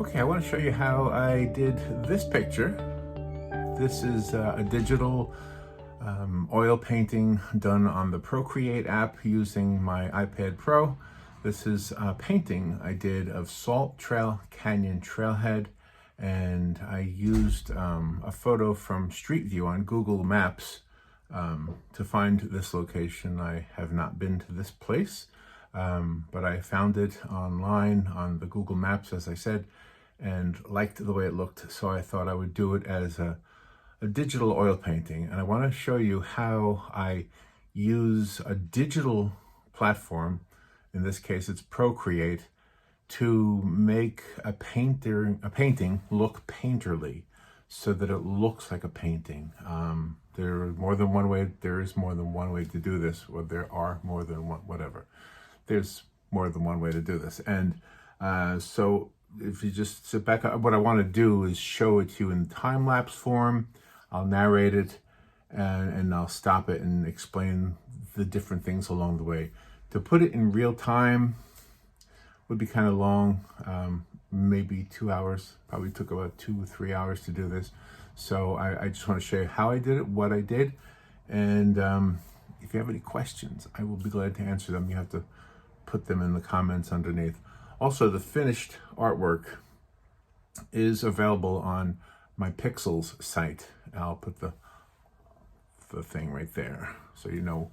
Okay, I want to show you how I did this picture. This is a digital oil painting done on the Procreate app using my iPad Pro. This is a painting I did of Salt Trail Canyon Trailhead, and I used a photo from Street View on Google Maps to find this location. I have not been to this place, but I found it online on the Google Maps, as I said, and liked the way it looked, so I thought I would do it as a digital oil painting. And I want to show you how I use a digital platform, in this case it's Procreate, to make a painting look painterly, so that it looks like a painting. There is more than one way to do this, or there are more than one, whatever. There's more than one way to do this. And so if you just sit back, what I want to do is show it to you in time-lapse form. I'll narrate it and I'll stop it and explain the different things along the way. To put it in real time would be kind of long, maybe 2 hours. Probably took about 2 or 3 hours to do this. So I just want to show you how I did it, what I did, and if you have any questions, I will be glad to answer them. You have to put them in the comments underneath. Also, the finished artwork is available on my Pixels site. I'll put the thing right there so you know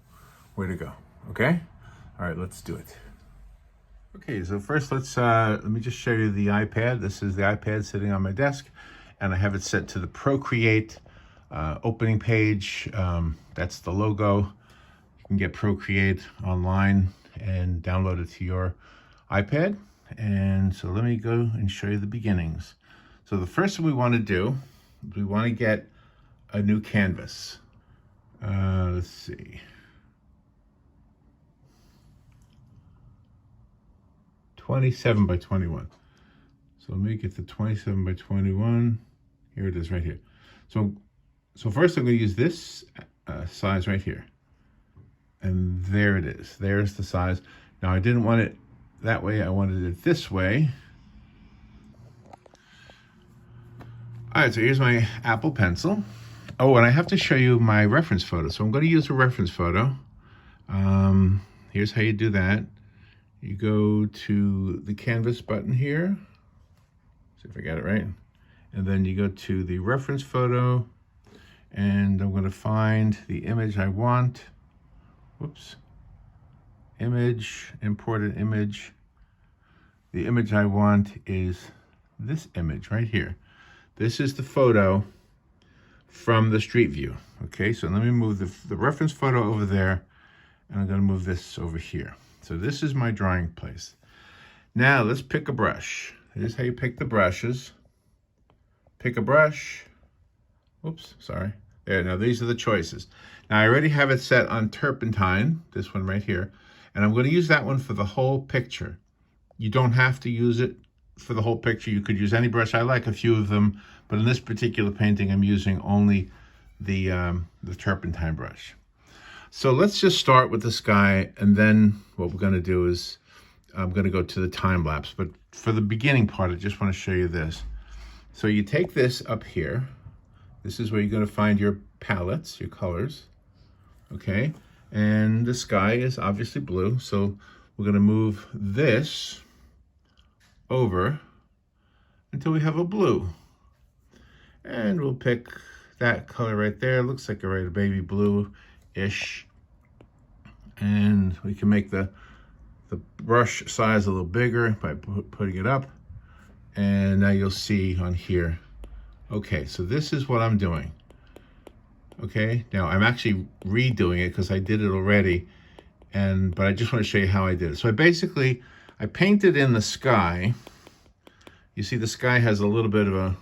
where to go. Okay? All right, let's do it. Okay, so first let me just show you the iPad. This is the iPad sitting on my desk, and I have it set to the Procreate opening page. That's the logo. You can get Procreate online and download it to your iPad. And so let me go and show you the beginnings. So the first thing we want to do is we want to get a new canvas. Let's see. 27 by 21. So let me get the 27 by 21. Here it is right here. So first I'm going to use this size right here. And there it is. There's the size. Now I didn't want it that way. I wanted it this way. All right, so here's my Apple Pencil. Oh, and I have to show you my reference photo. So I'm going to use a reference photo. Here's how you do that. You go to the canvas button here. See if I got it right. And then you go to the reference photo, and I'm going to find the image I want. Whoops. Image, import an image. The image I want is this image right here. This is the photo from the Street View. Okay, so let me move the reference photo over there, and I'm going to move this over here. So this is my drawing place. Now let's pick a brush. Here's how you pick the brushes. Pick a brush. Oops, sorry. There, now these are the choices. Now I already have it set on turpentine, this one right here, and I'm going to use that one for the whole picture. You don't have to use it for the whole picture. You could use any brush. I like a few of them, but in this particular painting, I'm using only the turpentine brush. So let's just start with the sky, and then what we're going to do is I'm going to go to the time lapse. But for the beginning part, I just want to show you this. So you take this up here. This is where you're going to find your palettes, your colors. Okay, and the sky is obviously blue, so we're going to move this over until we have a blue. And we'll pick that color right there. Looks like a baby blue-ish. And we can make the brush size a little bigger by putting it up. And now you'll see on here. Okay, so this is what I'm doing. Okay, now I'm actually redoing it because I did it already, but I just want to show you how I did it. So I painted in the sky. You see the sky has a little bit of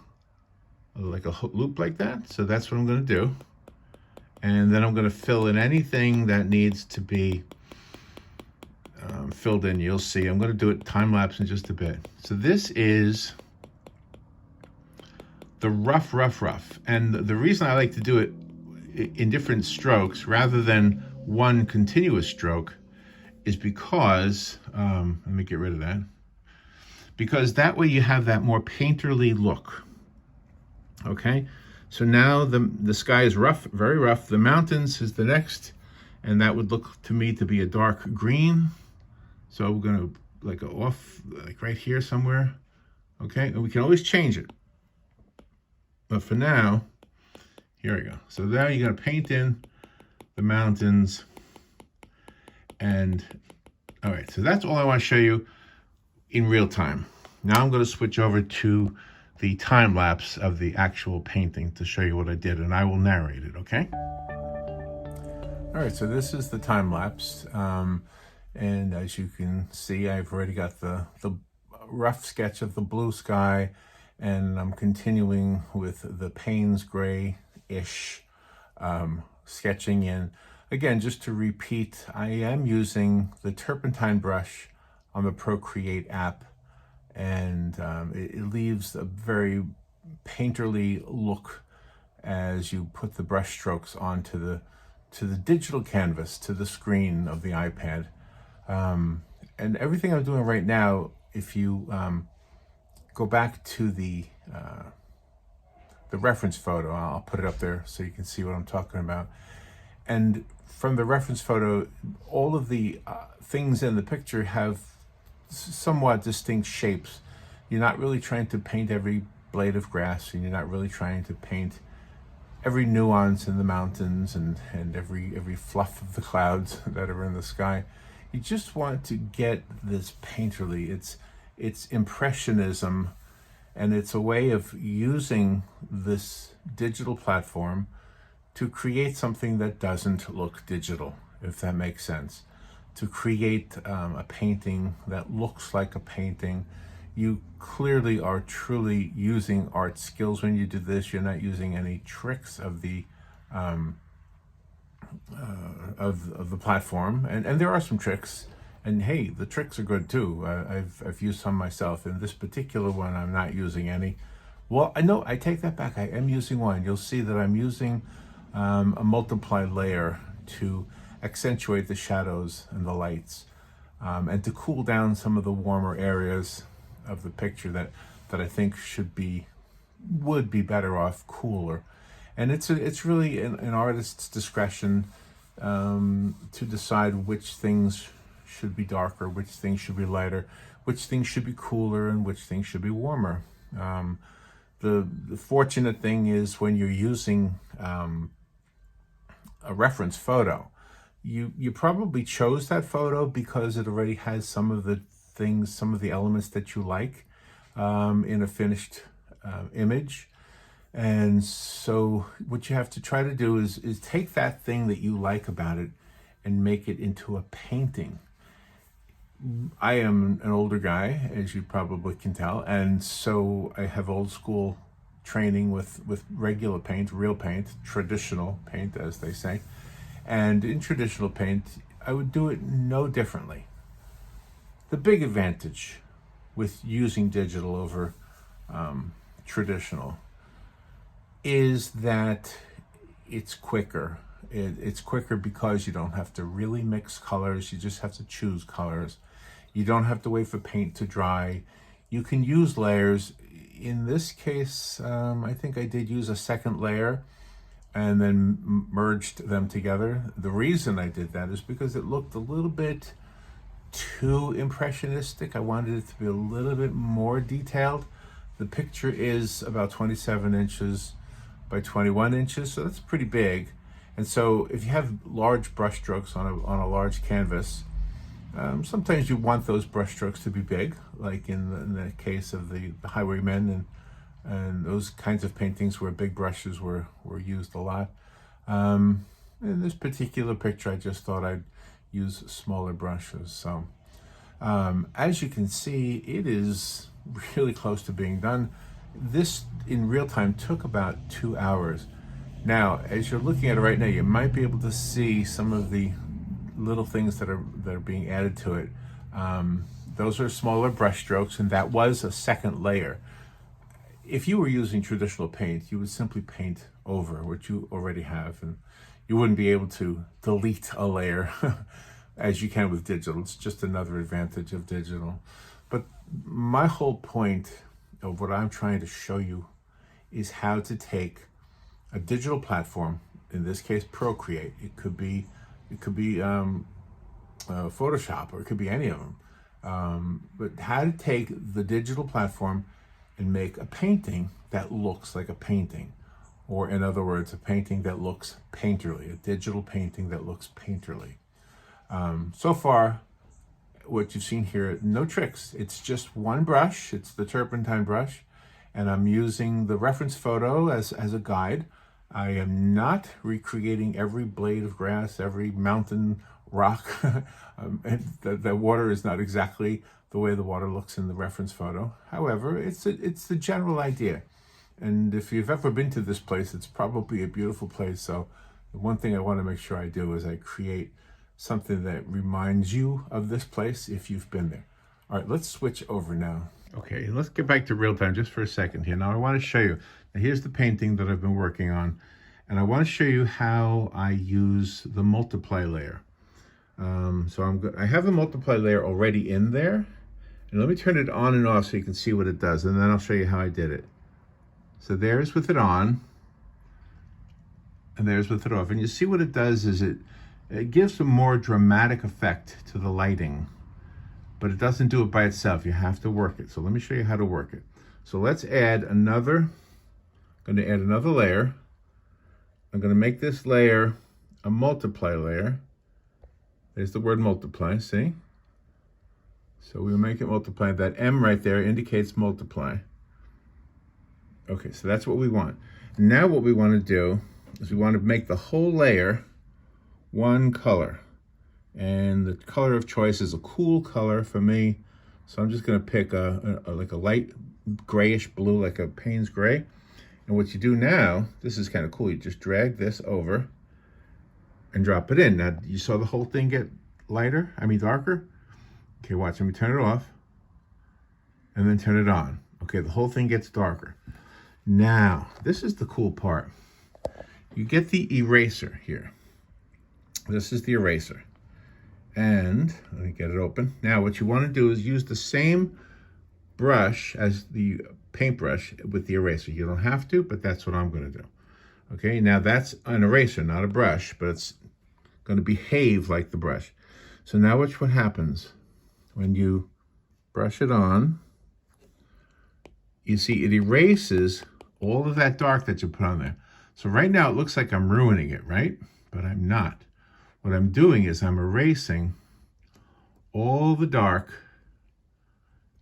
like a loop like that. So that's what I'm going to do. And then I'm going to fill in anything that needs to be filled in. You'll see. I'm going to do it time-lapse in just a bit. So this is the rough. And the reason I like to do it in different strokes rather than one continuous stroke is because, let me get rid of that. because that way you have that more painterly look. Okay, so now the sky is rough, very rough. The mountains is the next, and that would look to me to be a dark green. So we're gonna like go off like right here somewhere. Okay, and we can always change it. But for now, here we go. So now you're gonna paint in the mountains. And all right, so that's all I want to show you in real time. Now I'm going to switch over to the time lapse of the actual painting to show you what I did, and I will narrate it, okay? All right, so this is the time lapse. And as you can see, I've already got the rough sketch of the blue sky, and I'm continuing with the Payne's gray-ish sketching in. Again, just to repeat, I am using the turpentine brush on the Procreate app, and it leaves a very painterly look as you put the brush strokes onto the digital canvas, to the screen of the iPad. And everything I'm doing right now, if you go back to the reference photo, I'll put it up there so you can see what I'm talking about. And from the reference photo, all of the things in the picture have somewhat distinct shapes. You're not really trying to paint every blade of grass, and you're not really trying to paint every nuance in the mountains and every fluff of the clouds that are in the sky. You just want to get this painterly. It's impressionism, and it's a way of using this digital platform to create something that doesn't look digital, if that makes sense. To create a painting that looks like a painting. You clearly are truly using art skills when you do this. You're not using any tricks of the platform, and there are some tricks. And hey, the tricks are good too. I've used some myself. In this particular one, I'm not using any. Well, I take that back. I am using one. You'll see that I'm using a multiply layer to accentuate the shadows and the lights, and to cool down some of the warmer areas of the picture that I think would be better off cooler. And it's really an artist's discretion to decide which things should be darker, which things should be lighter, which things should be cooler, and which things should be warmer. The fortunate thing is when you're using a reference photo, you probably chose that photo because it already has some of the things, some of the elements that you like in a finished image. And so what you have to try to do is take that thing that you like about it and make it into a painting. I am an older guy, as you probably can tell, and so I have old school training with regular paint, real paint, traditional paint, as they say. And in traditional paint, I would do it no differently. The big advantage with using digital over traditional is that it's quicker. It's quicker because you don't have to really mix colors. You just have to choose colors. You don't have to wait for paint to dry. You can use layers. In this case, I think I did use a second layer and then merged them together. The reason I did that is because it looked a little bit too impressionistic. I wanted it to be a little bit more detailed. The picture is about 27 inches by 21 inches, so that's pretty big. And so if you have large brush strokes on a large canvas, sometimes you want those brush strokes to be big, like in the case of the Highwaymen and those kinds of paintings where big brushes were used a lot. In this particular picture, I just thought I'd use smaller brushes. So as you can see, it is really close to being done. This in real time took about 2 hours. Now, as you're looking at it right now, you might be able to see some of the little things that are being added to it. Those are smaller brush strokes, and that was a second layer. If you were using traditional paint, you would simply paint over what you already have, and you wouldn't be able to delete a layer as you can with digital. It's just another advantage of digital. But My whole point of what I'm trying to show you is how to take a digital platform, in this case Procreate. It could be Photoshop, or it could be any of them. But how to take the digital platform and make a painting that looks like a painting, or in other words, a painting that looks painterly, a digital painting that looks painterly. So far, what you've seen here, no tricks. It's just one brush. It's the turpentine brush, and I'm using the reference photo as a guide. I am not recreating every blade of grass, every mountain rock. And the water is not exactly the way the water looks in the reference photo. However, it's the general idea. And if you've ever been to this place, it's probably a beautiful place. So the one thing I want to make sure I do is I create something that reminds you of this place if you've been there. All right, let's switch over now. Okay, let's get back to real time just for a second here. Now I want to show you. Now here's the painting that I've been working on, and I want to show you how I use the multiply layer. I have the multiply layer already in there, and let me turn it on and off so you can see what it does, and then I'll show you how I did it. So there's with it on, and there's with it off, and you see what it does is it gives a more dramatic effect to the lighting, but it doesn't do it by itself. You have to work it. So let me show you how to work it. So let's add another, I'm going to add another layer. I'm going to make this layer a multiply layer. There's the word multiply, see? So we'll make it multiply. That M right there indicates multiply. Okay, so that's what we want. Now what we want to do is we want to make the whole layer one color. And the color of choice is a cool color for me. So I'm just going to pick like a light grayish blue, like a Payne's gray. And what you do now, this is kind of cool. You just drag this over and drop it in. Now, you saw the whole thing get darker? Okay, watch, let me turn it off and then turn it on. Okay, the whole thing gets darker. Now, this is the cool part. You get the eraser here. This is the eraser. And let me get it open. Now, what you want to do is use the same brush as the paintbrush with the eraser. You don't have to, but that's what I'm going to do. Okay, now that's an eraser, not a brush, but it's going to behave like the brush. So now watch what happens when you brush it on. You see it erases all of that dark that you put on there. So right now it looks like I'm ruining it, right? But I'm not. What I'm doing is I'm erasing all the dark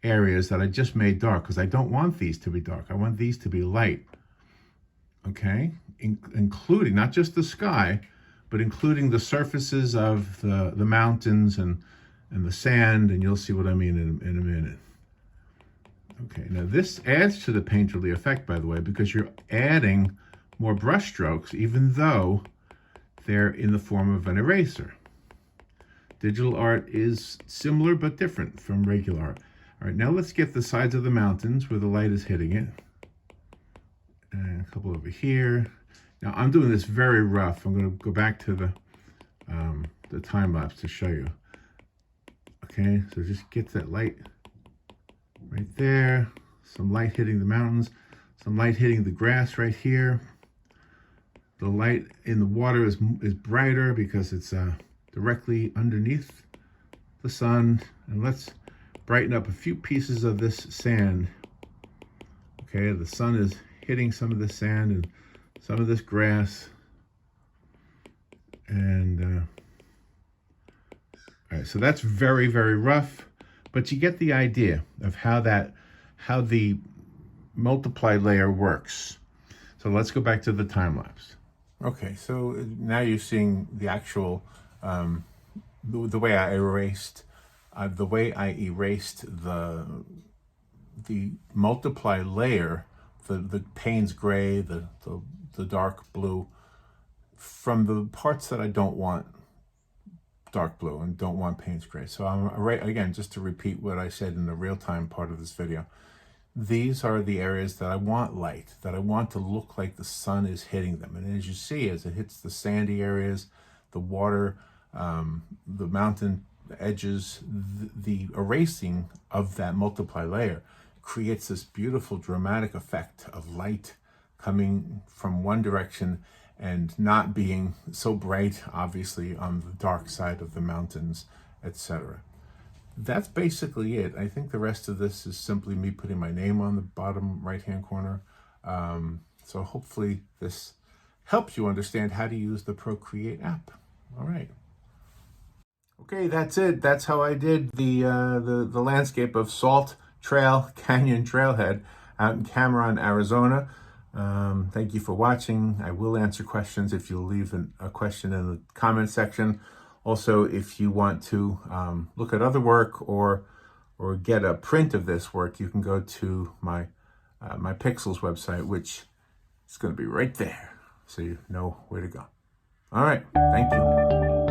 areas that I just made dark, because I don't want these to be dark. I want these to be light. Okay, including not just the sky, but including the surfaces of the mountains and the sand, and you'll see what I mean in a minute. Okay, now this adds to the painterly effect, by the way, because you're adding more brush strokes, even though they're in the form of an eraser. Digital art is similar but different from regular art. All right, now let's get the sides of the mountains where the light is hitting it. And a couple over here. Now I'm doing this very rough. I'm going to go back to the time lapse to show you. Okay, so just get that light right there. Some light hitting the mountains. Some light hitting the grass right here. The light in the water is brighter because it's directly underneath the sun. And let's brighten up a few pieces of this sand. Okay, the sun is hitting some of the sand and some of this grass. And all right, so that's very, very rough, but you get the idea of how the multiply layer works. So let's go back to the time lapse. Okay, so now you're seeing the actual the way I erased the multiply layer, the Payne's gray, the dark blue, from the parts that I don't want dark blue and don't want Payne's gray. So again, just to repeat what I said in the real-time part of this video, these are the areas that I want light, that I want to look like the sun is hitting them. And as you see, as it hits the sandy areas, the water, the mountain the edges, the erasing of that multiply layer creates this beautiful dramatic effect of light coming from one direction and not being so bright, obviously, on the dark side of the mountains, etc. That's basically it. I think the rest of this is simply me putting my name on the bottom right-hand corner. So hopefully this helps you understand how to use the Procreate app. All right. Okay, that's it. That's how I did the landscape of Salt Trail Canyon Trailhead out in Cameron, Arizona. Thank you for watching. I will answer questions if you'll leave a question in the comment section. Also, if you want to look at other work or get a print of this work, you can go to my my Pixels website, which is going to be right there, so you know where to go. All right, thank you.